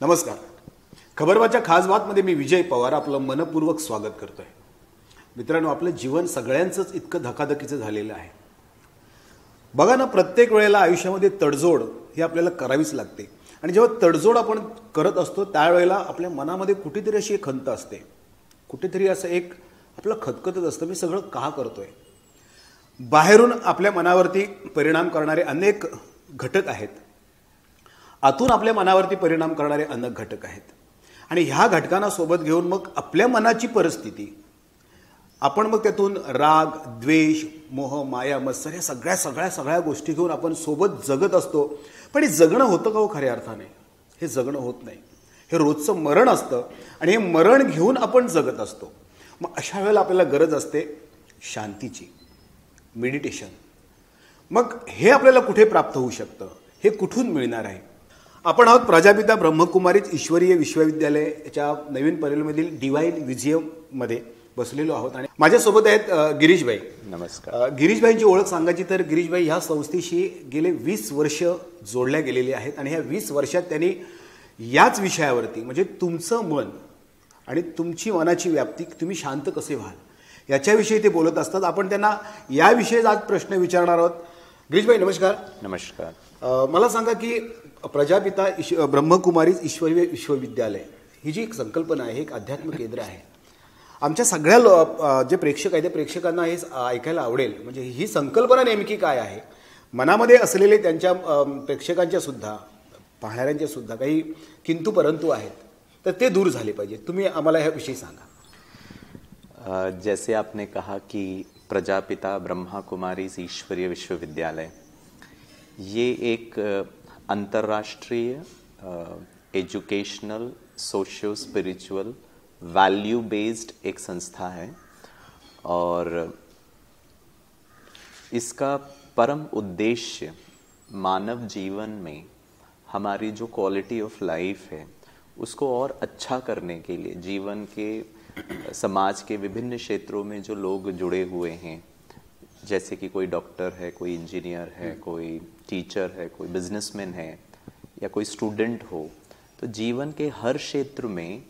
नमस्कार. खबरबातच्या खास बातमध्ये मी विजय पवार आपलं मनपूर्वक स्वागत करतोय. मित्रांनो, आपलं जीवन सगळ्यांचंच इतकं धकाधकीचं झालेलं आहे. बघा ना, प्रत्येक वेळेला आयुष्यामध्ये तडजोड ही आपल्याला करावीच लागते. आणि जेव्हा तडजोड आपण करत असतो त्यावेळेला आपल्या मनामध्ये कुठेतरी अशी एक खंत असते, कुठेतरी असं एक आपलं खतखतच असतं, मी सगळं का करतोय. बाहेरून आपल्या मनावरती परिणाम करणारे अनेक घटक आहेत, आतून आपल्या मनावरती परिणाम करणारे अनेक घटक आहेत. आणि ह्या घटकांना सोबत घेऊन मग आपल्या मनाची परिस्थिती, आपण मग त्यातून राग, द्वेष, मोह, माया, मत्सर या सगळ्या गोष्टी घेऊन आपण सोबत जगत असतो. पण हे जगणं होतं का हो खऱ्या अर्थाने? हे जगणं होत नाही. हे रोजचं मरण असतं आणि हे मरण घेऊन आपण जगत असतो. मग अशा वेळेला आपल्याला गरज असते शांतीची, मेडिटेशन. मग हे आपल्याला कुठे प्राप्त होऊ शकतं? हे कुठून मिळणार आहे? आपण आहोत प्रजापिता ब्रह्मकुमारीज ईश्वरीय विश्वविद्यालयाच्या नवीन पनवेलमधील डिवाइन म्युझियममध्ये बसलेलो आहोत आणि माझ्यासोबत आहेत गिरीशभाई. नमस्कार. गिरीशभाईंची ओळख सांगायची तर गिरीशभाई ह्या संस्थेशी गेले 20 वर्ष जोडल्या गेलेली आहेत आणि ह्या 20 वर्षात त्यांनी याच विषयावरती, म्हणजे तुमचं मन आणि तुमची मनाची व्याप्ती, तुम्ही शांत कसे व्हाल याच्याविषयी ते बोलत असतात. आपण त्यांना याविषयी आज प्रश्न विचारणार आहोत. गिरीशभाई नमस्कार. नमस्कार. मला सांगा की प्रजापिता ब्रह्मकुमारीज ईश्वरीय विश्वविद्यालय ही जी एक संकल्पना आहे, एक अध्यात्म केंद्र आहे. आमच्या सगळ्या जे प्रेक्षक आहेत त्या प्रेक्षकांना हे ऐकायला आवडेल, म्हणजे ही संकल्पना नेमकी काय आहे. मनामध्ये असलेले त्यांच्या प्रेक्षकांच्या सुद्धा, पाहणाऱ्यांच्या सुद्धा काही किंतु परंतु आहेत, तर ते दूर झाले पाहिजे. तुम्ही आम्हाला ह्याविषयी सांगा. जैसे आपने कहा कि प्रजापिता ब्रह्मा कुमारीज ईश्वरीय विश्वविद्यालय ये एक अंतर्राष्ट्रीय educational, socio spiritual, value based एक संस्था है और इसका परम उद्देश्य मानव जीवन में हमारी जो क्वालिटी ऑफ लाइफ है उसको और अच्छा करने के लिए, जीवन के समाज के विभिन्न क्षेत्रों में जो लोग जुड़े हुए हैं, जैसे कि कोई डॉक्टर है, कोई इंजीनियर है, कोई टीचर है, कोई बिजनेसमैन है या कोई स्टूडेंट हो, तो जीवन के हर क्षेत्र में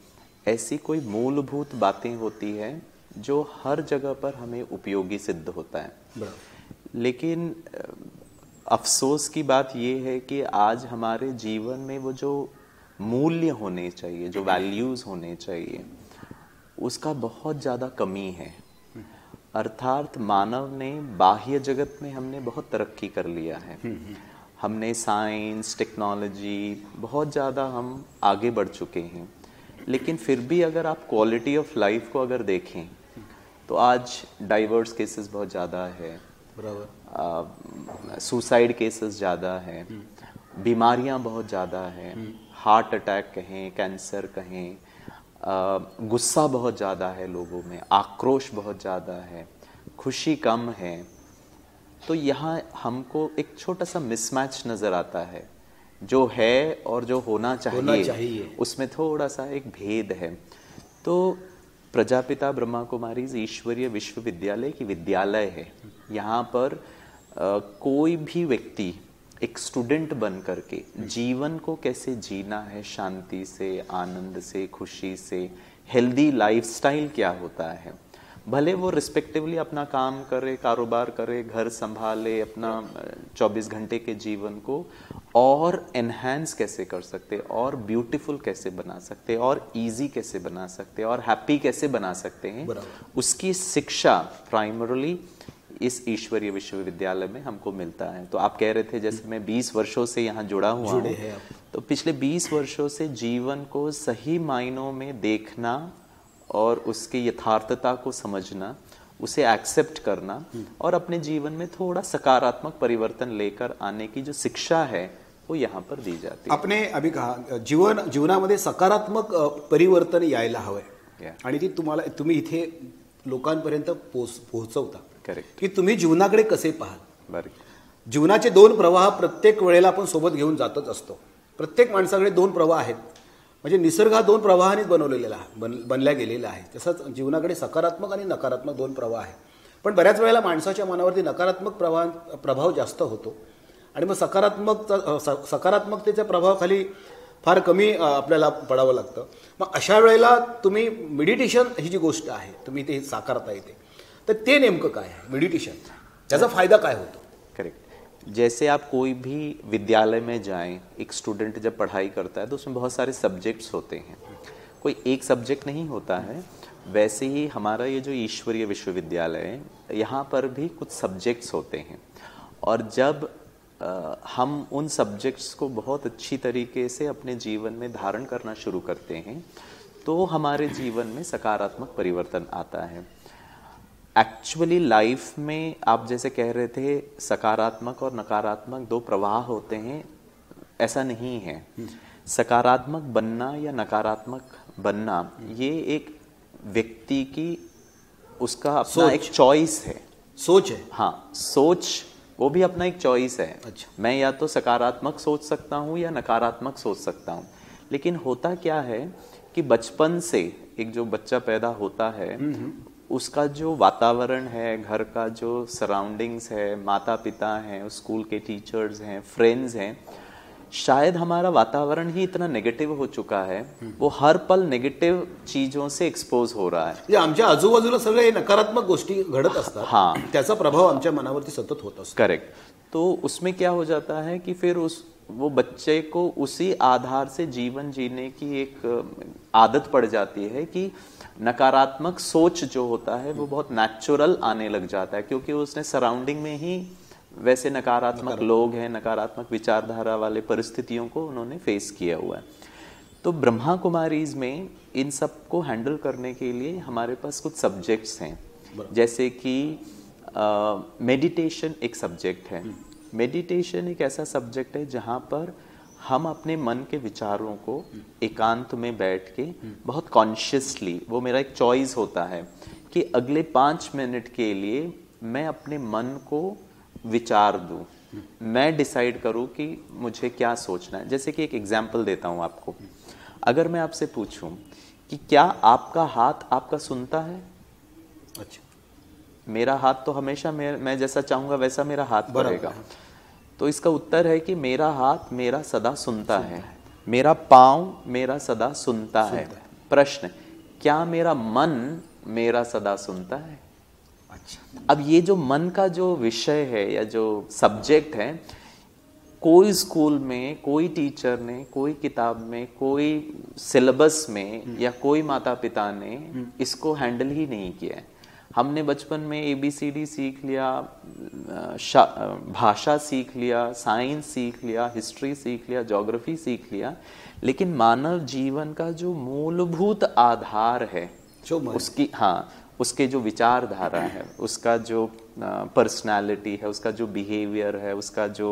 ऐसी कोई मूलभूत बातें होती हैं जो हर जगह पर हमें उपयोगी सिद्ध होता है. लेकिन अफसोस की बात यह है कि आज हमारे जीवन में वो जो मूल्य होने चाहिए, जो वैल्यूज होने चाहिए, उसका बहुत ज़्यादा कमी है. अर्थात मानव ने बाह्य जगत में हमने बहुत तरक्की कर लिया है. हमने साइंस, टेक्नोलॉजी बहुत ज़्यादा हम आगे बढ़ चुके हैं. लेकिन फिर भी अगर आप क्वालिटी ऑफ लाइफ को अगर देखें तो आज डाइवर्स केसेस बहुत ज़्यादा है, सुसाइड केसेस ज़्यादा है, बीमारियां बहुत ज़्यादा हैं, हार्ट अटैक कहें, कैंसर कहें, गुस्सा बहुत ज़्यादा है लोगों में, आक्रोश बहुत ज़्यादा है, खुशी कम है. तो यहाँ हमको एक छोटा सा मिसमैच नज़र आता है. जो है और जो होना चाहिए उसमें थोड़ा सा एक भेद है. तो प्रजापिता ब्रह्मा कुमारीज ईश्वरीय विश्वविद्यालय की विद्यालय है. यहाँ पर कोई भी व्यक्ति एक स्टूडेंट बन करके जीवन को कैसे जीना है, शांति से, आनंद से, खुशी से, हेल्दी लाइफस्टाइल क्या होता है, भले वो रिस्पेक्टिवली अपना काम करे, कारोबार करे, घर संभाले, अपना 24 घंटे के जीवन को और एनहांस कैसे कर सकते, और ब्यूटीफुल कैसे बना सकते, और इजी कैसे बना सकते, और हैप्पी कैसे बना सकते हैं, उसकी शिक्षा प्राइमरली इस ईश्वरीय विश्वविद्यालय में हमको मिलता है. तो आप कह रहे थे जैसे मैं 20 वर्षों से यहाँ जुड़ा हुआ हूँ, तो पिछले 20 वर्षों से जीवन को सही मायनों में देखना और उसकी यथार्थता को समझना, उसे एक्सेप्ट करना और अपने जीवन में थोड़ा सकारात्मक परिवर्तन लेकर आने की जो शिक्षा है वो यहाँ पर दी जाती है. आपने अभी कहा जीवनामध्ये सकारात्मक परिवर्तन यायला हवंय आणि ती तुम्ही इथे लोकांपर्यंत पोहोचवता. करेक्ट. की तुम्ही जीवनाकडे कसे पाहाल. बरं. जीवनाचे 2 प्रवाह प्रत्येक वेळेला आपण सोबत घेऊन जातच असतो. प्रत्येक माणसाकडे 2 प्रवाह आहेत, म्हणजे निसर्ग हा 2 प्रवाहांनीच बनल्या गेलेला आहे. तसंच जीवनाकडे सकारात्मक आणि नकारात्मक 2 प्रवाह आहेत. पण बऱ्याच वेळेला माणसाच्या मनावरती नकारात्मक प्रभाव जास्त होतो आणि मग सकारात्मकतेच्या प्रभावाखाली फार कमी आपल्याला पडावं लागतं. मग अशा वेळेला तुम्ही मेडिटेशन ही जी गोष्ट आहे तुम्ही ते साकारता येते, तर ते नेमकं काय आहे मेडिटेशन, त्याचा फायदा काय होतो? करेक्ट. जैसे आप कोई भी विद्यालय में जाएं, एक स्टूडेंट जब पढ़ाई करता है तो उसमें बहुत सारे सब्जेक्ट्स होते हैं, कोई एक सब्जेक्ट नहीं होता है. वैसे ही हमारा ये जो ईश्वरीय विश्वविद्यालय है, यहाँ पर भी कुछ सब्जेक्ट्स होते हैं, और जब हम उन सब्जेक्ट्स को बहुत अच्छी तरीके से अपने जीवन में धारण करना शुरू करते हैं तो हमारे जीवन में सकारात्मक परिवर्तन आता है. एक्चुअली लाइफ में आप जैसे कह रहे थे सकारात्मक और नकारात्मक दो प्रवाह होते हैं, ऐसा नहीं है. सकारात्मक बनना या नकारात्मक बनना ये एक व्यक्ति की उसका अपना एक चॉइस है, सोच है. हाँ, सोच वो भी अपना एक चॉइस है. अच्छा. मैं या तो सकारात्मक सोच सकता हूँ या नकारात्मक सोच सकता हूँ. लेकिन होता क्या है कि बचपन से एक जो बच्चा पैदा होता है उसका जो वातावरण है, घर का जो सराउंडिंग्स है, माता पिता हैं, स्कूल के टीचर्स हैं, फ्रेंड्स हैं, शायद हमारा वातावरण ही इतना नेगेटिव हो चुका है, वो हर पल नेगेटिव चीजों से एक्सपोज हो रहा है. म्हणजे आमच्या आजूबाजूला सगळे हे नकारात्मक गोष्टी घडत असतात. हाँ. त्याचा प्रभाव आमच्या मनावरती सतत होत असतो. करेक्ट. तो उसमें क्या हो जाता है कि फिर वो बच्चे को उसी आधार से जीवन जीने की एक आदत पड़ जाती है कि नकारात्मक सोच जो होता है वो बहुत नेचुरल आने लग जाता है, क्योंकि उसने सराउंडिंग में ही वैसे नकारात्मक लोग हैं, नकारात्मक विचारधारा वाले परिस्थितियों को उन्होंने फेस किया हुआ है. तो ब्रह्मा कुमारीज में इन सब को हैंडल करने के लिए हमारे पास कुछ सब्जेक्ट्स हैं, जैसे कि मेडिटेशन एक सब्जेक्ट है. मेडिटेशन एक ऐसा सब्जेक्ट है जहाँ पर हम अपने मन के विचारों को एकांत में बैठ के बहुत कॉन्शियसली, वो मेरा एक चॉइस होता है कि अगले 5 मिनट के लिए मैं अपने मन को विचार दूं, मैं डिसाइड करूं कि मुझे क्या सोचना है. जैसे कि एक एग्जाम्पल देता हूं आपको. अगर मैं आपसे पूछूं कि क्या आपका हाथ आपका सुनता है? अच्छा. मेरा हाथ तो हमेशा मैं जैसा चाहूंगा वैसा मेरा हाथ बढ़ेगा. तो इसका उत्तर है कि मेरा हाथ मेरा सदा सुनता है, मेरा पाँव मेरा सदा सुनता है. प्रश्न, क्या मेरा मन मेरा सदा सुनता है? अच्छा. अब ये जो मन का जो विषय है या जो सब्जेक्ट है, कोई स्कूल में, कोई टीचर ने, कोई किताब में, कोई सिलेबस में या कोई माता पिता ने इसको हैंडल ही नहीं किया है. हमने बचपन में ABCD सीख लिया, भाषा सीख लिया, साइंस सीख लिया, हिस्ट्री सीख लिया, ज्योग्राफी सीख लिया, लेकिन मानव जीवन का जो मूलभूत आधार है उसकी, हाँ, उसके जो विचारधारा है, उसका जो पर्सनालिटी है, उसका जो बिहेवियर है, उसका जो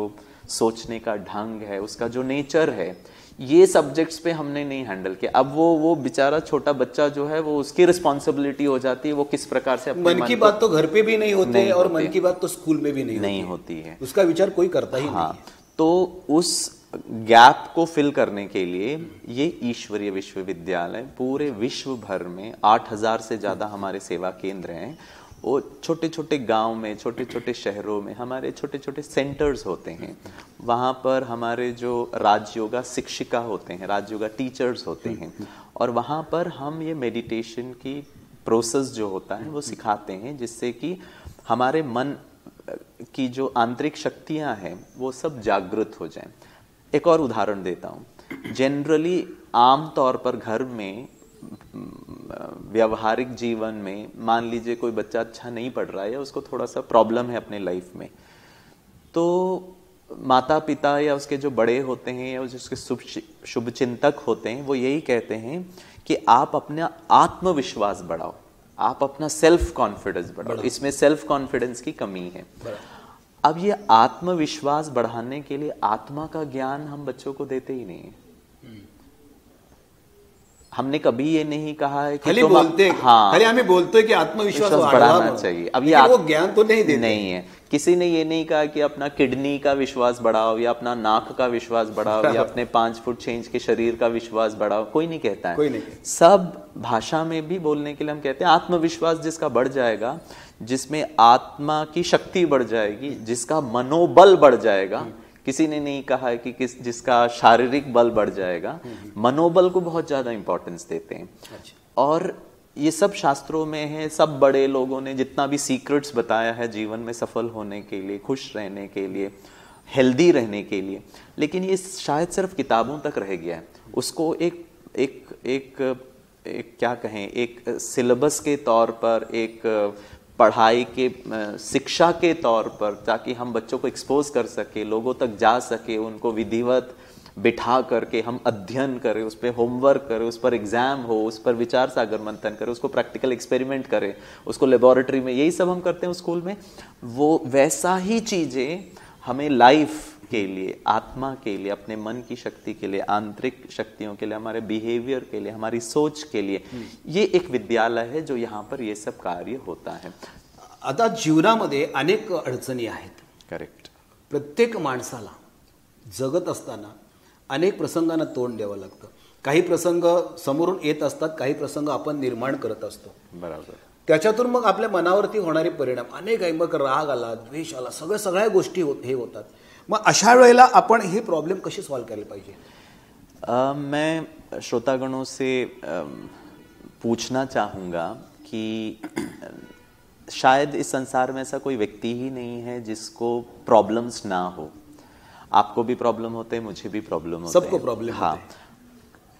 सोचने का ढंग है, उसका जो नेचर है, ये सब्जेक्ट्स पे हमने नहीं हैंडल किया. अब वो बेचारा छोटा बच्चा जो है वो उसकी रिस्पॉन्सिबिलिटी हो जाती है, वो किस प्रकार से अपने मन की बात तो घर पे भी नहीं होते और मन की बात तो स्कूल में भी नहीं होती है. उसका विचार कोई करता ही नहीं. तो उस गैप को फिल करने के लिए ये ईश्वरीय विश्वविद्यालय पूरे विश्व भर में 8000 से ज्यादा हमारे सेवा केंद्र हैं. वो छोटे छोटे गांव में, छोटे छोटे शहरों में हमारे छोटे छोटे सेंटर्स होते हैं. वहाँ पर हमारे जो राजयोगा शिक्षिका होते हैं, राजयोगा टीचर्स होते हैं, और वहाँ पर हम ये मेडिटेशन की प्रोसेस जो होता है वो सिखाते हैं, जिससे कि हमारे मन की जो आंतरिक शक्तियाँ हैं वो सब जागृत हो जाएं. एक और उदाहरण देता हूँ. जनरली आम तौर पर घर में, व्यावहारिक जीवन में, मान लीजिए कोई बच्चा अच्छा नहीं पढ़ रहा है या उसको थोड़ा सा प्रॉब्लम है अपने लाइफ में, तो माता पिता या उसके जो बड़े होते हैं या उसके शुभ चिंतक होते हैं वो यही कहते हैं कि आप अपना आत्मविश्वास बढ़ाओ, आप अपना सेल्फ कॉन्फिडेंस बढ़ाओ. इसमें सेल्फ कॉन्फिडेंस की कमी है. अब ये आत्मविश्वास बढ़ाने के लिए आत्मा का ज्ञान हम बच्चों को देते ही नहीं है. हमने कभी ये नहीं कहा है कि खाली बोलते, हाँ, खाली हमें बोलते हैं कि आत्मविश्वास बढ़ाना चाहिए. अब ये वो ज्ञान तो नहीं देते. नहीं है. किसी ने ये नहीं कहा कि अपना किडनी का विश्वास बढ़ाओ या अपना नाक का विश्वास बढ़ाओ या अपने 5 फुट 6 इंच के शरीर का विश्वास बढ़ाओ. कोई नहीं कहता है. कोई नहीं. सब भाषा में भी बोलने के लिए हम कहते हैं आत्मविश्वास जिसका बढ़ जाएगा, जिसमें आत्मा की शक्ति बढ़ जाएगी, जिसका मनोबल बढ़ जाएगा, किसी ने नहीं कहा है कि जिसका शारीरिक बल बढ़ जाएगा, मनोबल को बहुत ज्यादा इंपॉर्टेंस देते हैं। और ये सब शास्त्रों में है, सब बड़े लोगों ने जितना भी सीक्रेट्स बताया है जीवन में सफल होने के लिए, खुश रहने के लिए, हेल्दी रहने के लिए, लेकिन ये शायद सिर्फ किताबों तक रह गया है। उसको एक क्या कहें, एक सिलेबस के तौर पर, एक पढ़ाई के शिक्षा के तौर पर, ताकि हम बच्चों को एक्सपोज कर सके, लोगों तक जा सके, उनको विधिवत बिठा करके हम अध्ययन करें, उस पर होमवर्क करें, उस पर एग्जाम हो, उस पर विचार सागर मंथन करें, उसको प्रैक्टिकल एक्सपेरिमेंट करें, उसको लेबोरेटरी में, यही सब हम करते हैं स्कूल में। वो वैसा ही चीजें हमें लाइफ के लिए, आत्मा के लिए, अपने मन की शक्ति के लिए, आंतरिक शक्तियों के लिए, हमारे बिहेवियर के लिए, हमारी सोच के लिए, ये एक विद्यालय है जो यहाँ पर ये सब कार्य होता है। आता जीवनामध्ये अनेक अडचणी आहेत। करेक्ट। प्रत्येक माणसाला जगत असताना अनेक प्रसंगांना तोंड द्यावं लागतं। काही प्रसंग समोरून येत असतात, काही प्रसंग आपण निर्माण करत असतो। बरोबर। त्याच्यातून मग आपल्या मनावरती होणारे परिणाम अनेक आहे। मग राग आला, द्वेष आला, सगळ्या गोष्टी हे होतात। मग अशा वेळेला आपण हे प्रॉब्लेम कसे सॉल्व करायला पाहिजे? मैं श्रोतागणों से पूछना चाहूँगा कि शायद इस संसार में ऐसा कोई व्यक्ति ही नहीं है जिसको प्रॉब्लम्स ना हो। आपको भी प्रॉब्लम होते हैं, मुझे भी प्रॉब्लम होते हैं, सबको प्रॉब्लम हाँ। होते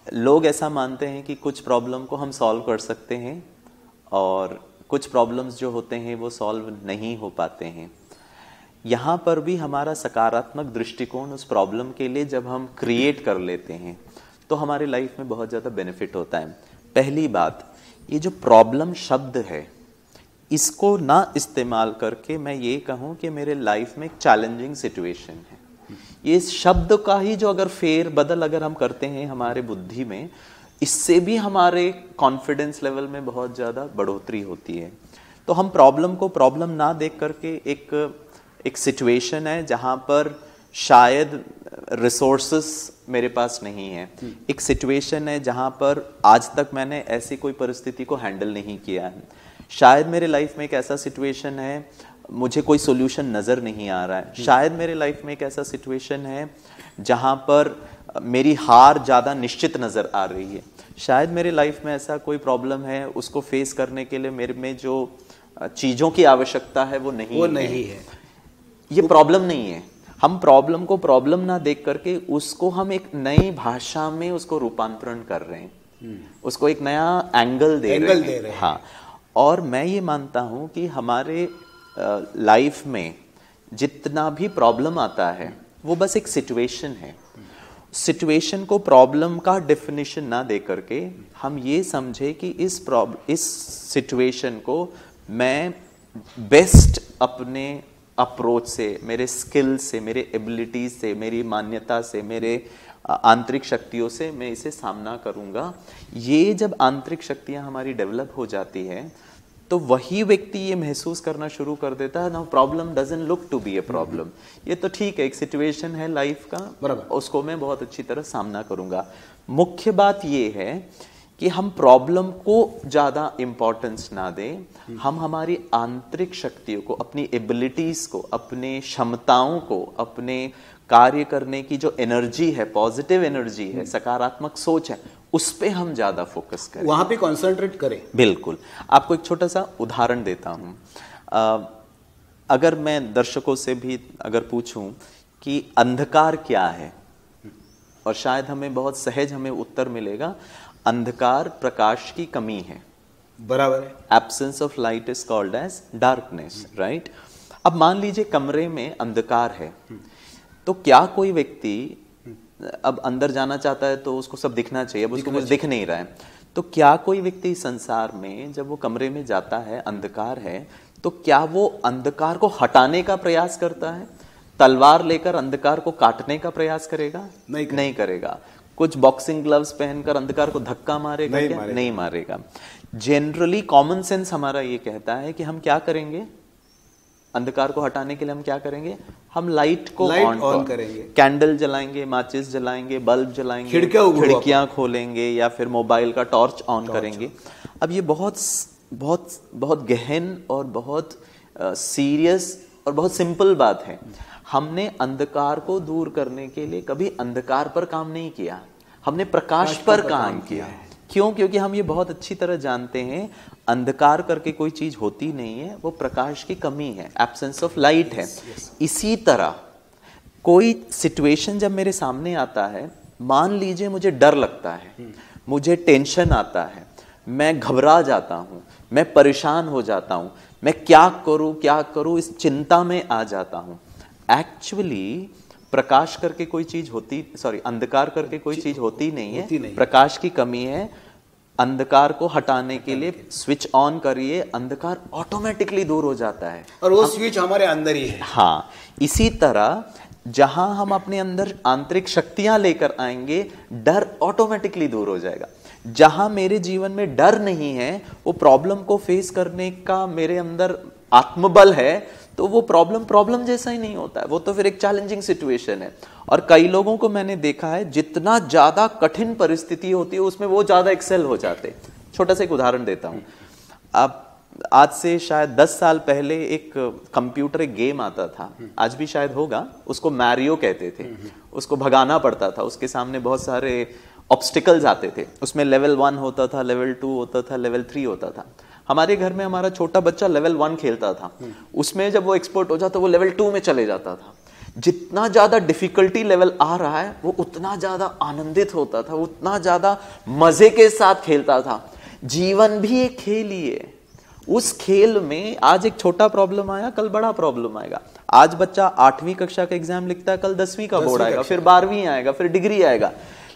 हैं। लोग ऐसा मानते हैं कि कुछ प्रॉब्लम को हम सॉल्व कर सकते हैं और कुछ प्रॉब्लम्स जो होते हैं वो सॉल्व नहीं हो पाते हैं। यहाँ पर भी हमारा सकारात्मक दृष्टिकोण उस प्रॉब्लम के लिए जब हम क्रिएट कर लेते हैं तो हमारे लाइफ में बहुत ज़्यादा बेनिफिट होता है। पहली बात, ये जो प्रॉब्लम शब्द है इसको ना इस्तेमाल करके मैं ये कहूँ कि मेरे लाइफ में एक चैलेंजिंग सिचुएशन है, ये शब्द का ही जो अगर फेर बदल अगर हम करते हैं हमारे बुद्धि में, इससे भी हमारे कॉन्फिडेंस लेवल में बहुत ज़्यादा बढ़ोतरी होती है। तो हम प्रॉब्लम को प्रॉब्लम ना देख करके एक सिचुएशन है जहाँ पर शायद रिसोर्सेस मेरे पास नहीं है, एक सिचुएशन है जहाँ पर आज तक मैंने ऐसी कोई परिस्थिति को हैंडल नहीं किया है, शायद मेरे लाइफ में एक ऐसा सिचुएशन है मुझे कोई सॉल्यूशन नज़र नहीं आ रहा है, शायद मेरे लाइफ में एक ऐसा सिचुएशन है जहाँ पर मेरी हार ज़्यादा निश्चित नज़र आ रही है, शायद मेरे लाइफ में ऐसा कोई प्रॉब्लम है, उसको फेस करने के लिए मेरे में जो चीज़ों की आवश्यकता है वो नहीं है। ये प्रॉब्लम नहीं है। हम प्रॉब्लम को प्रॉब्लम ना देख करके उसको हम एक नई भाषा में उसको रूपांतरण कर रहे हैं, उसको एक नया एंगल दे रहे हैं। हाँ, और मैं ये मानता हूँ कि हमारे लाइफ में जितना भी प्रॉब्लम आता है वो बस एक सिचुएशन है। सिचुएशन को प्रॉब्लम का डेफिनेशन ना दे करके हम ये समझे कि इस सिचुएशन को मैं बेस्ट अपने अप्रोच से, मेरे स्किल से, मेरे एबिलिटीज से, मेरी मान्यता से, मेरे आंतरिक शक्तियों से मैं इसे सामना करूंगा। ये जब आंतरिक शक्तियां हमारी डेवलप हो जाती है तो वही व्यक्ति ये महसूस करना शुरू कर देता है, ना problem doesn't look to be a problem, ये तो ठीक है, एक सिचुएशन है लाइफ का, उसको मैं बहुत अच्छी तरह सामना करूंगा। मुख्य बात ये है कि हम प्रॉब्लम को ज़्यादा इम्पोर्टेंस ना दें, हम हमारी आंतरिक शक्तियों को, अपनी एबिलिटीज को, अपने क्षमताओं को, अपने कार्य करने की जो एनर्जी है, पॉजिटिव एनर्जी है, सकारात्मक सोच है, उस पे हम ज्यादा फोकस करें, वहां पे कंसंट्रेट करें। बिल्कुल। आपको एक छोटा सा उदाहरण देता हूं। अगर मैं दर्शकों से भी अगर पूछूं कि अंधकार क्या है, और शायद हमें बहुत सहज हमें उत्तर मिलेगा, अंधकार प्रकाश की कमी है। बराबर है। Absence of light is called as darkness, right. अब मान लीजिए कमरे में अंधकार है, तो क्या कोई व्यक्ति अब अंदर जाना चाहता है तो उसको सब दिखना चाहिए, अब उसको कुछ दिख नहीं रहा है, तो क्या कोई व्यक्ति संसार में जब वो कमरे में जाता है, अंधकार है, तो क्या वो अंधकार को हटाने का प्रयास करता है? तलवार लेकर अंधकार को काटने का प्रयास करेगा? नहीं करेगा। कुछ बॉक्सिंग ग्लव्स पहनकर अंधकार को धक्का मारेगा? नहीं मारेगा। जनरली कॉमन सेंस हमारा ये कहता है कि हम क्या करेंगे, अंधकार को हटाने के लिए हम क्या करेंगे, हम लाइट को ऑन करेंगे, कैंडल जलाएंगे, माचिस जलाएंगे, बल्ब जलाएंगे, खिड़कियां खोलेंगे, या फिर मोबाइल का टॉर्च ऑन करेंगे। अब ये बहुत बहुत बहुत गहन और बहुत सीरियस और बहुत सिंपल बात है। हमने अंधकार को दूर करने के लिए कभी अंधकार पर काम नहीं किया, हमने प्रकाश पर काम किया। क्यों? क्योंकि हम ये बहुत अच्छी तरह जानते हैं अंधकार करके कोई चीज होती नहीं है, वो प्रकाश की कमी है, एब्सेंस ऑफ लाइट है। इसी तरह कोई सिचुएशन जब मेरे सामने आता है, मान लीजिए मुझे डर लगता है, मुझे टेंशन आता है, मैं घबरा जाता हूं, मैं परेशान हो जाता हूं, मैं क्या करूं इस चिंता में आ जाता हूं। एक्चुअली प्रकाश करके कोई चीज अंधकार करके कोई चीज होती नहीं है, प्रकाश की कमी है। अंधकार को हटाने के लिए स्विच ऑन करिए, अंधकार ऑटोमेटिकली दूर हो जाता है, और वो स्विच हमारे अंदर ही है। हाँ, इसी तरह जहां हम अपने अंदर आंतरिक शक्तियां लेकर आएंगे, डर ऑटोमेटिकली दूर हो जाएगा। जहां मेरे जीवन में डर नहीं है, वो प्रॉब्लम को फेस करने का मेरे अंदर आत्मबल है, तो वो प्रॉब्लम जैसा ही नहीं होता है, वो तो फिर एक चैलेंजिंग सिचुएशन है। और कई लोगों को मैंने देखा है, जितना ज्यादा कठिन परिस्थिति होती है उसमें वो ज्यादा एक्सेल हो जाते। छोटा सा एक उदाहरण देता हूं। अब आज से शायद 10 साल पहले एक कंप्यूटर एक गेम आता था, आज भी शायद होगा, उसको मैरियो कहते थे। उसको भगाना पड़ता था, उसके सामने बहुत सारे ऑब्स्टिकल्स आते थे, उसमें लेवल 1 होता था, लेवल 2 होता था, लेवल 3 होता था। हमारे घर में हमारा छोटा बच्चा लेवल 1 खेलता था, उसमें जब वो एक्सपर्ट हो जाता वो लेवल 2 में चले जाता था। जितना ज्यादा डिफिकल्टी लेवल आ रहा है, वो उतना ज्यादा आनंदित होता था, उतना ज्यादा मजे के साथ खेलता था। जीवन भी एक खेल ही है। उस खेल में आज एक छोटा प्रॉब्लम आया, कल बड़ा प्रॉब्लम आएगा। आज बच्चा 8वीं कक्षा का एग्जाम लिखता है, कल 10वीं का बोर्ड आएगा, फिर 12वीं आएगा, फिर डिग्री आएगा।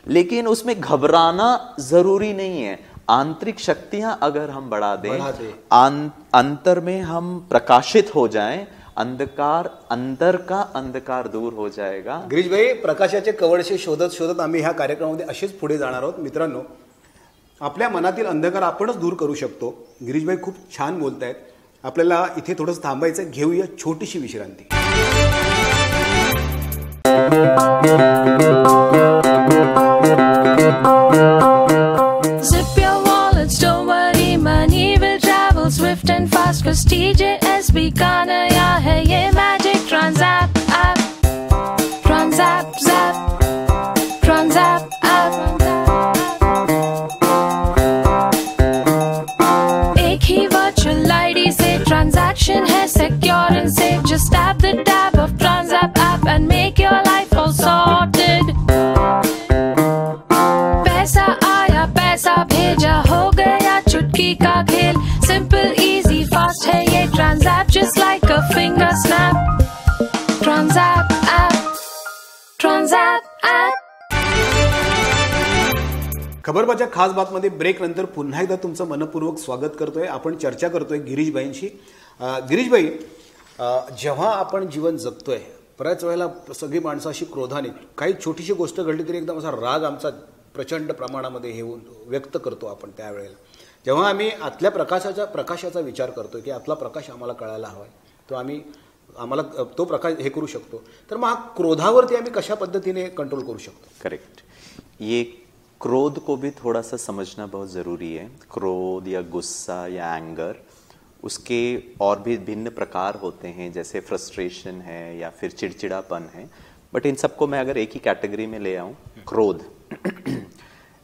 लेकिन उसमें घबराना जरूरी नहीं है। आंतरिक शक्तियां अगर हम बढ़ा दें, अंतर में हम प्रकाशित हो जाएं, अंदर का अंधकार दूर हो जाएगा। गिरीश भाई, प्रकाशाचे कवडशे शोधत शोधत आम्ही ह्या कार्यक्रमामध्ये असेच पुढे जाणार आहोत। मित्रांनो, आपल्या मनातील अंधकार आपणच दूर करू शकतो। गिरीश भाई खूप छान बोलतायत। आपल्याला इथे थोडंसं थांबायचं, घेऊया छोटीशी विश्रांती। Zip your wallets, don't worry, money will travel swift and fast, cause TJSB का नया है ये magic Transzap app. Transzap zap, Transzap app. एक ही वर्चुअल आईडी से ट्रांजैक्शन है secure and safe. Just tap the tab of TransApp app and make your life all sorted। पैसा आया, पैसा भेजा, हो गया चुटकी का खेल। Simple, easy, fast है ये TransApp, just like a finger snap। TransApp app, TransApp app। खबरबाच्या खास बातमध्ये ब्रेक नंतर पुन्हा एकदा तुमचं मनपूर्वक स्वागत करतोय। आपण चर्चा करतोय गिरीश भाईंशी। गिरीश भाई, जेव्हा आपण जीवन जगतोय, बऱ्याच वेळेला सगळी माणसं अशी क्रोधाने, काही छोटीशी गोष्ट घडली तरी एकदम असा राग आमचा प्रचंड प्रमाणामध्ये हे व्यक्त करतो आपण त्यावेळेला। जेव्हा आम्ही आतल्या प्रकाशाचा विचार करतो की आतला प्रकाश आम्हाला कळायला हवाय, तो आम्हाला तो प्रकाश हे करू शकतो, तर मग क्रोधावरती आम्ही कशा पद्धतीने कंट्रोल करू शकतो? करेक्ट। ये क्रोध को भी थोड़ा सा समझना बहुत ज़रूरी है। क्रोध या गुस्सा या एंगर, उसके और भी भिन्न प्रकार होते हैं, जैसे फ्रस्ट्रेशन है या फिर चिड़चिड़ापन है। बट इन सबको मैं अगर एक ही कैटेगरी में ले आऊँ, क्रोध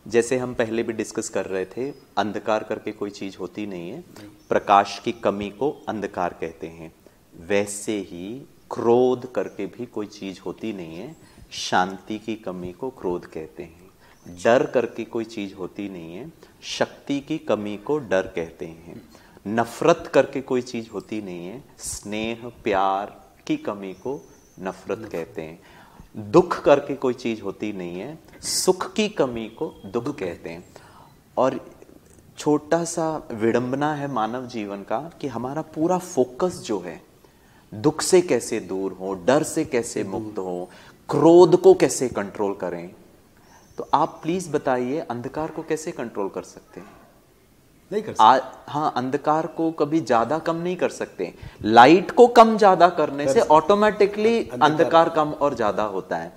जैसे हम पहले भी डिस्कस कर रहे थे, अंधकार करके कोई चीज़ होती नहीं है, प्रकाश की कमी को अंधकार कहते हैं। वैसे ही क्रोध करके भी कोई चीज़ होती नहीं है, शांति की कमी को क्रोध कहते हैं। डर करके कोई चीज होती नहीं है, शक्ति की कमी को डर कहते हैं। नफरत करके कोई चीज होती नहीं है, स्नेह प्यार की कमी को नफरत कहते हैं। दुख करके कोई चीज होती नहीं है, सुख की कमी को दुख कहते हैं। और छोटा सा विडंबना है मानव जीवन का कि हमारा पूरा फोकस जो है, दुख से कैसे दूर हो, डर से कैसे मुक्त हो, क्रोध को कैसे कंट्रोल करें। तो आप प्लीज बताइए, अंधकार को कैसे कंट्रोल कर सकते हैं? नहीं कर सकते। हाँ, अंधकार को कभी ज्यादा कम नहीं कर सकते। लाइट को कम ज्यादा करने से ऑटोमेटिकली अंधकार कम और ज्यादा होता है।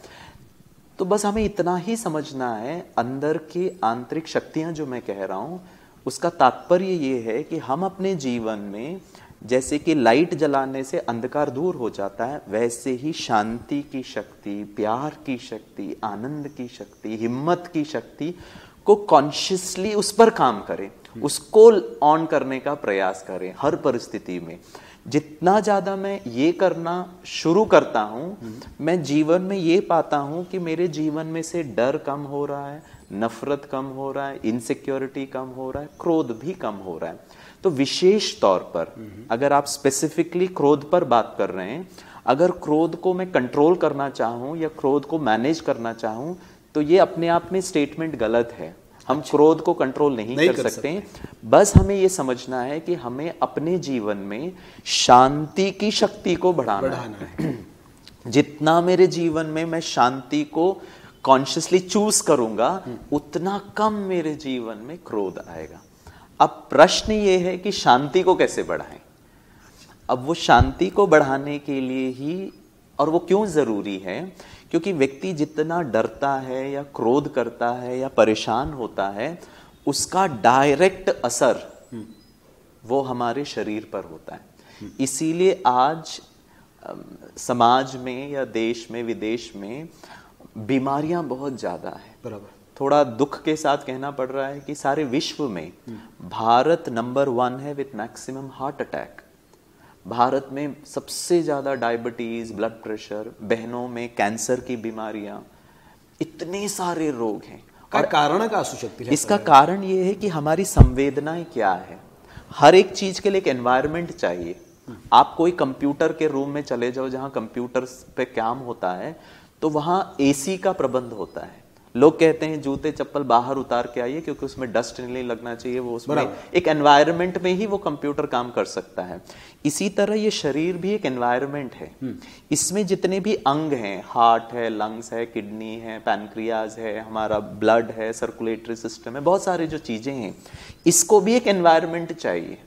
तो बस हमें इतना ही समझना है, अंदर की आंतरिक शक्तियां जो मैं कह रहा हूं, उसका तात्पर्य ये है कि हम अपने जीवन में जैसे कि लाइट जलाने से अंधकार दूर हो जाता है, वैसे ही शांति की शक्ति, प्यार की शक्ति, आनंद की शक्ति, हिम्मत की शक्ति को कॉन्शियसली उस पर काम करें, उसको ऑन करने का प्रयास करें हर परिस्थिति में। जितना ज्यादा मैं ये करना शुरू करता हूं, मैं जीवन में ये पाता हूं कि मेरे जीवन में से डर कम हो रहा है, नफरत कम हो रहा है, इनसिक्योरिटी कम हो रहा है, क्रोध भी कम हो रहा है। तो विशेष तौर पर अगर आप स्पेसिफिकली क्रोध पर बात कर रहे हैं, अगर क्रोध को मैं कंट्रोल करना चाहूं या क्रोध को मैनेज करना चाहूं, तो ये अपने आप में स्टेटमेंट गलत है। हम क्रोध को कंट्रोल नहीं कर सकते। बस हमें ये समझना है कि हमें अपने जीवन में शांति की शक्ति को बढ़ाना है। जितना मेरे जीवन में मैं शांति को कॉन्शियसली चूज करूंगा, उतना कम मेरे जीवन में क्रोध आएगा। अब प्रश्न ये है कि शांति को कैसे बढ़ाएं। अब वो शांति को बढ़ाने के लिए ही, और वो क्यों जरूरी है, क्योंकि व्यक्ति जितना डरता है या क्रोध करता है या परेशान होता है, उसका डायरेक्ट असर वो हमारे शरीर पर होता है। इसीलिए आज समाज में या देश में विदेश में बीमारियां बहुत ज्यादा है। बराबर। थोड़ा दुख के साथ कहना पड़ रहा है कि सारे विश्व में भारत नंबर 1 है with maximum heart attack. Bharat में सबसे ज्यादा डायबिटीज, ब्लड प्रेशर, बहनों में कैंसर की बीमारियां, इतने सारे रोग हैं। और कारण का असू शकतील? इसका कारण ये है कि हमारी संवेदनाएं क्या है। हर एक चीज के लिए एक एनवायरनमेंट चाहिए। आप कोई कंप्यूटर के रूम में चले जाओ जहां कंप्यूटर पे काम होता है, तो वहां एसी का प्रबंध होता है। लोग कहते हैं जूते चप्पल बाहर उतार के आइए क्योंकि उसमें डस्ट नहीं लगना चाहिए, वो उसमें एक एनवायरनमेंट में ही वो कंप्यूटर काम कर सकता है। इसी तरह ये शरीर भी एक एनवायरनमेंट है। इसमें जितने भी अंग हैं, हार्ट है, लंग्स है, किडनी है, पैनक्रियाज है, हमारा ब्लड है, सर्कुलेटरी सिस्टम है, बहुत सारी जो चीजें हैं, इसको भी एक एनवायरनमेंट चाहिए।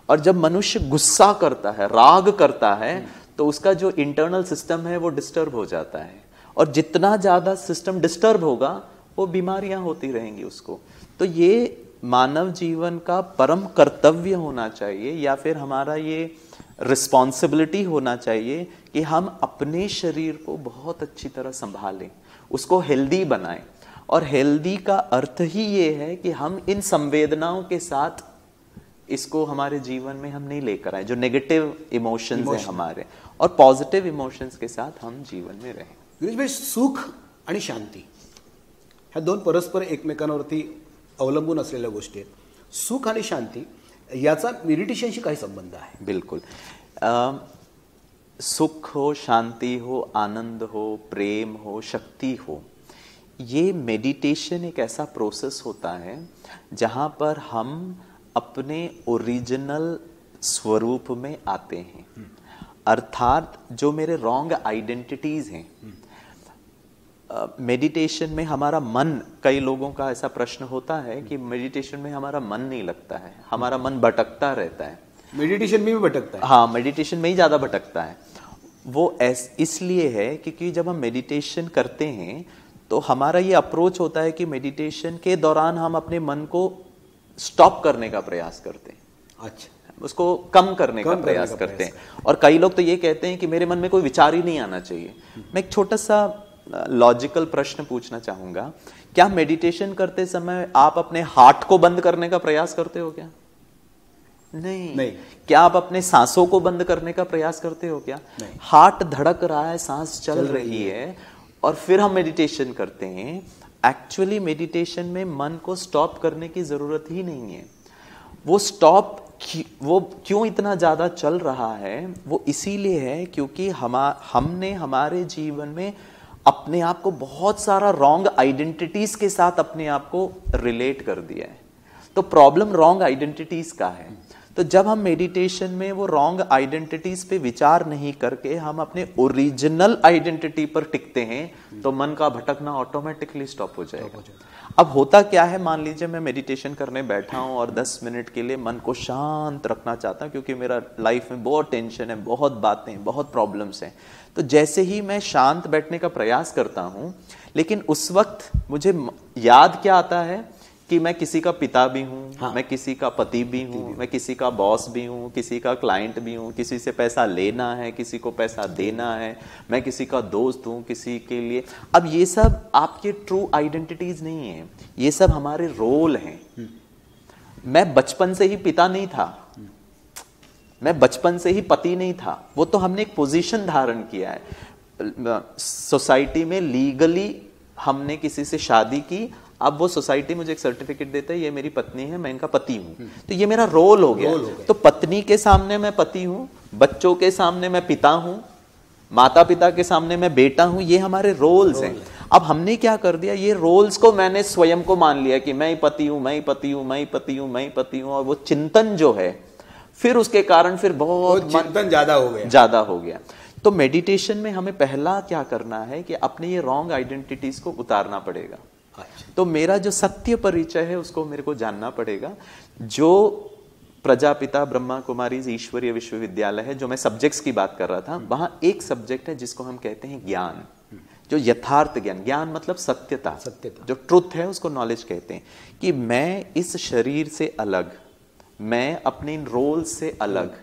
और जब मनुष्य गुस्सा करता है, राग करता है, तो उसका जो इंटरनल सिस्टम है वो डिस्टर्ब हो जाता है। और जितना ज्यादा सिस्टम डिस्टर्ब होगा, वो बीमारियां होती रहेंगी उसको। तो ये मानव जीवन का परम कर्तव्य होना चाहिए, या फिर हमारा ये रिस्पॉन्सिबिलिटी होना चाहिए कि हम अपने शरीर को बहुत अच्छी तरह संभालें, उसको हेल्दी बनाएं। और हेल्दी का अर्थ ही ये है कि हम इन संवेदनाओं के साथ इसको हमारे जीवन में हम नहीं लेकर आए, जो नेगेटिव इमोशंस हैं हमारे, और पॉजिटिव इमोशंस के साथ हम जीवन में रहें। गिरीश भाई, सुख आणि शांती ह्या दोन परस्पर एकमेकांवरती अवलंबून असलेल्या गोष्टी आहेत। सुख आणि शांती याचा मेडिटेशनशी काही संबंध आहे? बिल्कुल। सुख हो, शांति हो, आनंद हो, प्रेम हो, शक्ति हो, ये मेडिटेशन एक ऐसा प्रोसेस होता है जहां पर हम अपने ओरिजिनल स्वरूप में आते हैं। अर्थात जो मेरे रॉन्ग आइडेंटिटीज हैं, मेडिटेशन में हमारा मन, कई लोगों का ऐसा प्रश्न होता है कि मेडिटेशन में हमारा मन नहीं लगता है, हमारा मन भटकता रहता है। मेडिटेशन में भी भटकता है? हाँ, मेडिटेशन में ही ज्यादा भटकता है। वो इसलिए है क्योंकि जब हम मेडिटेशन करते हैं तो हमारा ये अप्रोच होता है कि मेडिटेशन के दौरान हम अपने मन को स्टॉप करने का प्रयास करते हैं। अच्छा, उसको कम करने का प्रयास करते हैं। और कई लोग तो ये कहते हैं कि मेरे मन में कोई विचार ही नहीं आना चाहिए। मैं एक छोटा सा लॉजिकल प्रश्न पूछना चाहूंगा, क्या मेडिटेशन करते समय आप अपने हार्ट को बंद करने का प्रयास करते हो क्या? नहीं। क्या आप अपने सांसों को बंद करने का प्रयास करते हो क्या? नहीं। हार्ट धड़क रहा है, सांस चल रही है, और फिर हम मेडिटेशन करते हैं। एक्चुअली मेडिटेशन में मन को स्टॉप करने की जरूरत ही नहीं है। वो क्यों इतना ज्यादा चल रहा है, वो इसीलिए है क्योंकि हमने हमारे जीवन में अपने आप को बहुत सारा रॉन्ग आइडेंटिटीज के साथ अपने आप को रिलेट कर दिया है। तो प्रॉब्लम रॉन्ग आइडेंटिटीज का है। तो जब हम मेडिटेशन में वो रॉन्ग आइडेंटिटीज पे विचार नहीं करके हम अपने ओरिजिनल आइडेंटिटी पर टिकते हैं, तो मन का भटकना ऑटोमेटिकली स्टॉप हो जाएगा। अब होता क्या है, मान लीजिए मैं मेडिटेशन करने बैठा हूं और 10 मिनट के लिए मन को शांत रखना चाहता हूं क्योंकि मेरा लाइफ में बहुत टेंशन है, बहुत बातें, बहुत प्रॉब्लम्स हैं। तो जैसे ही मैं शांत बैठने का प्रयास करता हूं, लेकिन उस वक्त मुझे याद क्या आता है कि मैं किसी का पिता भी हूँ, मैं किसी का पति भी हूँ, मैं किसी का बॉस भी हूँ, किसी का क्लाइंट भी हूँ, किसी से पैसा लेना है, किसी को पैसा देना है, मैं किसी का दोस्त हूँ, किसी के लिए। अब ये सब आपके ट्रू आइडेंटिटीज नहीं है, ये सब हमारे रोल हैं। मैं बचपन से ही पिता नहीं था, मैं बचपन से ही पति नहीं था, वो तो हमने एक पोजीशन धारण किया है सोसाइटी में, लीगली हमने किसी से शादी की, अब वो सोसाइटी मुझे एक सर्टिफिकेट देता है, ये मेरी पत्नी है, मैं इनका पति हूं, तो ये मेरा रोल हो गया। तो पत्नी के सामने मैं पति हूं, बच्चों के सामने मैं पिता हूं, माता पिता के सामने मैं बेटा हूं, ये हमारे रोल्स हैं। अब हमने क्या कर दिया, ये रोल्स को मैंने स्वयं को मान लिया कि मैं ही पति हूं, मैं ही पति हूं, मैं ही पति हूं, मैं ही पति हूं, और वो चिंतन जो है फिर उसके कारण फिर बहुत चिंतन ज्यादा हो गया। तो मेडिटेशन में हमें पहला क्या करना है कि अपने ये रॉन्ग आइडेंटिटीज को उतारना पड़ेगा। तो मेरा जो सत्य परिचय है उसको मेरे को जानना पड़ेगा। जो प्रजापिता ब्रह्मा कुमारीज ईश्वरीय विश्वविद्यालय है, जो मैं सब्जेक्ट्स की बात कर रहा था, वहां एक सब्जेक्ट है जिसको हम कहते हैं ज्ञान, जो यथार्थ ज्ञान, ज्ञान मतलब सत्यता, जो ट्रुथ है उसको नॉलेज कहते हैं। कि मैं इस शरीर से अलग, मैं अपने इन रोल से अलग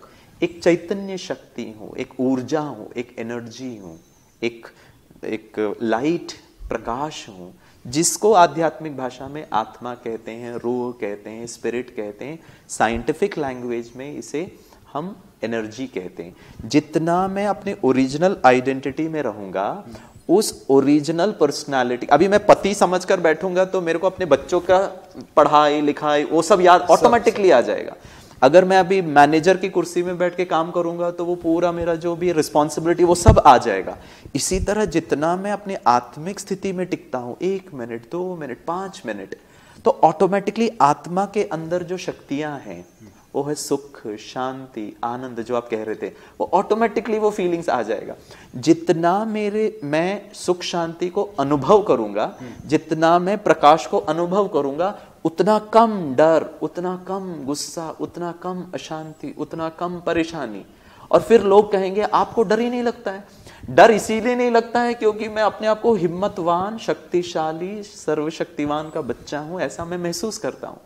एक चैतन्य शक्ति हूं, एक ऊर्जा हूं, एक एनर्जी हूं, एक लाइट प्रकाश हूं, जिसको आध्यात्मिक भाषा में आत्मा कहते हैं, रूह कहते हैं, स्पिरिट कहते हैं, साइंटिफिक लैंग्वेज में इसे हम एनर्जी कहते हैं। जितना मैं अपने ओरिजिनल आइडेंटिटी में रहूंगा, उस ओरिजिनल पर्सनालिटी, अभी मैं पति समझकर बैठूंगा तो मेरे को अपने बच्चों का पढ़ाई लिखाई वो सब याद ऑटोमेटिकली आ जाएगा। अगर मैं अभी मैनेजर की कुर्सी में बैठ के काम करूंगा तो वो पूरा मेरा जो भी रिस्पॉन्सिबिलिटी वो सब आ जाएगा। इसी तरह जितना मैं अपने आत्मिक स्थिति में टिकता हूं, 1 मिनट, 2 मिनट, 5 मिनट, तो ऑटोमेटिकली आत्मा के अंदर जो शक्तियां हैं वो है सुख, शांति, आनंद, जो आप कह रहे थे, वो ऑटोमेटिकली वो फीलिंग्स आ जाएगा। जितना मैं सुख शांति को अनुभव करूंगा, जितना मैं प्रकाश को अनुभव करूंगा, उतना कम डर, उतना कम गुस्सा, उतना कम अशांति, उतना कम परेशानी। और फिर लोग कहेंगे आपको डर ही नहीं लगता है। डर इसीलिए नहीं लगता है क्योंकि मैं अपने आप को हिम्मतवान, शक्तिशाली, सर्वशक्तिवान का बच्चा हूं, ऐसा मैं महसूस करता हूं।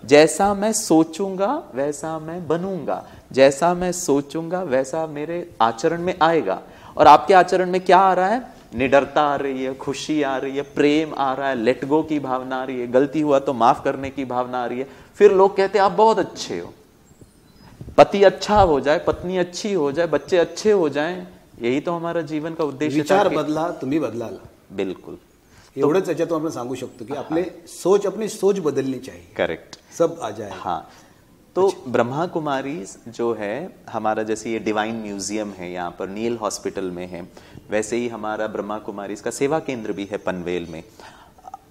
जैसा मैं सोचूंगा वैसा मैं बनूंगा, जैसा मैं सोचूंगा वैसा मेरे आचरण में आएगा। और आपके आचरण में क्या आ रहा है? निडरता आ रही है, खुशी आ रही है, प्रेम आ रहा है, लेट गो की भावना आ रही है, गलती हुआ तो माफ करने की भावना आ रही है। फिर लोग कहते हैं आप बहुत अच्छे हो, पति अच्छा हो जाए, पत्नी अच्छी हो जाए, बच्चे अच्छे हो जाएं, यही तो हमारा जीवन का उद्देश्य। विचार बदला, तुम्ही बदलाल। बिल्कुल, एवढंच याच्यातून आपण सांगू शकतो की अपनी सोच बदलनी चाहिए। करेक्ट, सब आ जाए। हाँ, तो ब्रह्मा कुमारीज जो है हमारा, जैसे ये डिवाइन म्यूजियम है यहाँ पर नील हॉस्पिटल में है, वैसे ही हमारा ब्रह्मा कुमारीज का सेवा केंद्र भी है पनवेल में।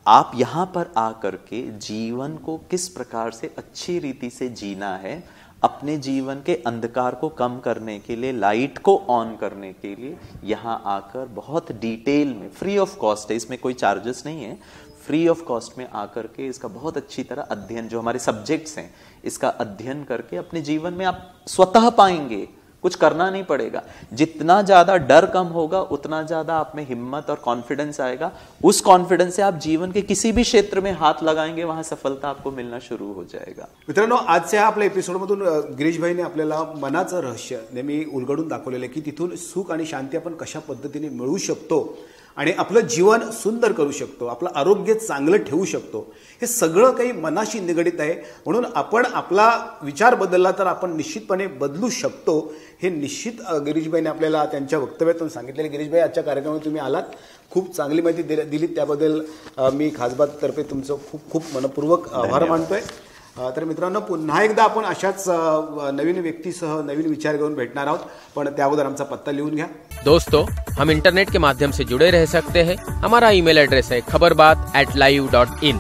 आप यहाँ पर आकर के जीवन को किस प्रकार से अच्छी रीति से जीना है, अपने जीवन के अंधकार को कम करने के लिए, लाइट को ऑन करने के लिए यहाँ आकर बहुत डिटेल में, फ्री ऑफ कॉस्ट है, इसमें कोई चार्जेस नहीं है, फ्री ऑफ कॉस्ट में आकर के इसका बहुत अच्छी तरह अध्ययन, जो हमारे सब्जेक्ट्स हैं, इसका अध्ययन करके अपने जीवन में आप स्वतः पाएंगे, कुछ करना नहीं पड़ेगा। जितना ज्यादा डर कम होगा उतना ज्यादा आप में हिम्मत और कॉन्फिडेंस आएगा। उस कॉन्फिडेंस से आप जीवन के किसी भी क्षेत्र में हात लगाएंगे, वहां सफलता आपको मिलना शुरू हो जाएगा। मित्रांनो, आजच्या आपल्या एपिसोडमधून गिरीश भाईने आपल्याला मनाचं रहस्य नेहमी उलगडून दाखवलेलं आहे की तिथून सुख आणि शांती आपण कशा पद्धतीने मिळवू शकतो आणि आपलं जीवन सुंदर करू शकतो, आपलं आरोग्य चांगलं ठेवू शकतो। हे सगळं काही मनाशी निगडित आहे, म्हणून आपण आपला विचार बदलला तर आपण निश्चितपणे बदलू शकतो। हे निश्चित गिरीशभाईने आपल्याला त्यांच्या वक्तव्यातून सांगितलेले। गिरीशभाई, आजच्या कार्यक्रमात तुम्ही आलात, खूप चांगली माहिती दिली, त्याबद्दल मी खासबाततर्फे तुमचं खूप खूप मनपूर्वक आभार मानतोय। तर मित्रांनो, पुन्हा एकदा आपण अशाच नवीन व्यक्तीसह नवीन विचार घेऊन भेटणार आहोत, पण त्या अगोदर आमचा पत्ता लिहून घ्या। दोस्तों, हम इंटरनेट के माध्यम से जुड़े रह सकते हैं। हमारा ईमेल एड्रेस है khabarbaat@live.in।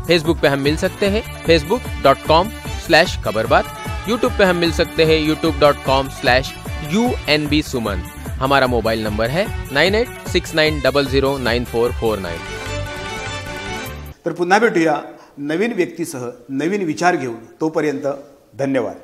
फेसबुक पे हम मिल सकते हैं facebook.com/khabarbaat। यूट्यूब पे हम मिल सकते हैं youtube.com/UNBSuman। हमारा मोबाइल नंबर है 9869009449। तर पुन्हा भेटूया नवीन व्यक्तीसह नवीन विचार घेऊन, तोपर्यंत धन्यवाद।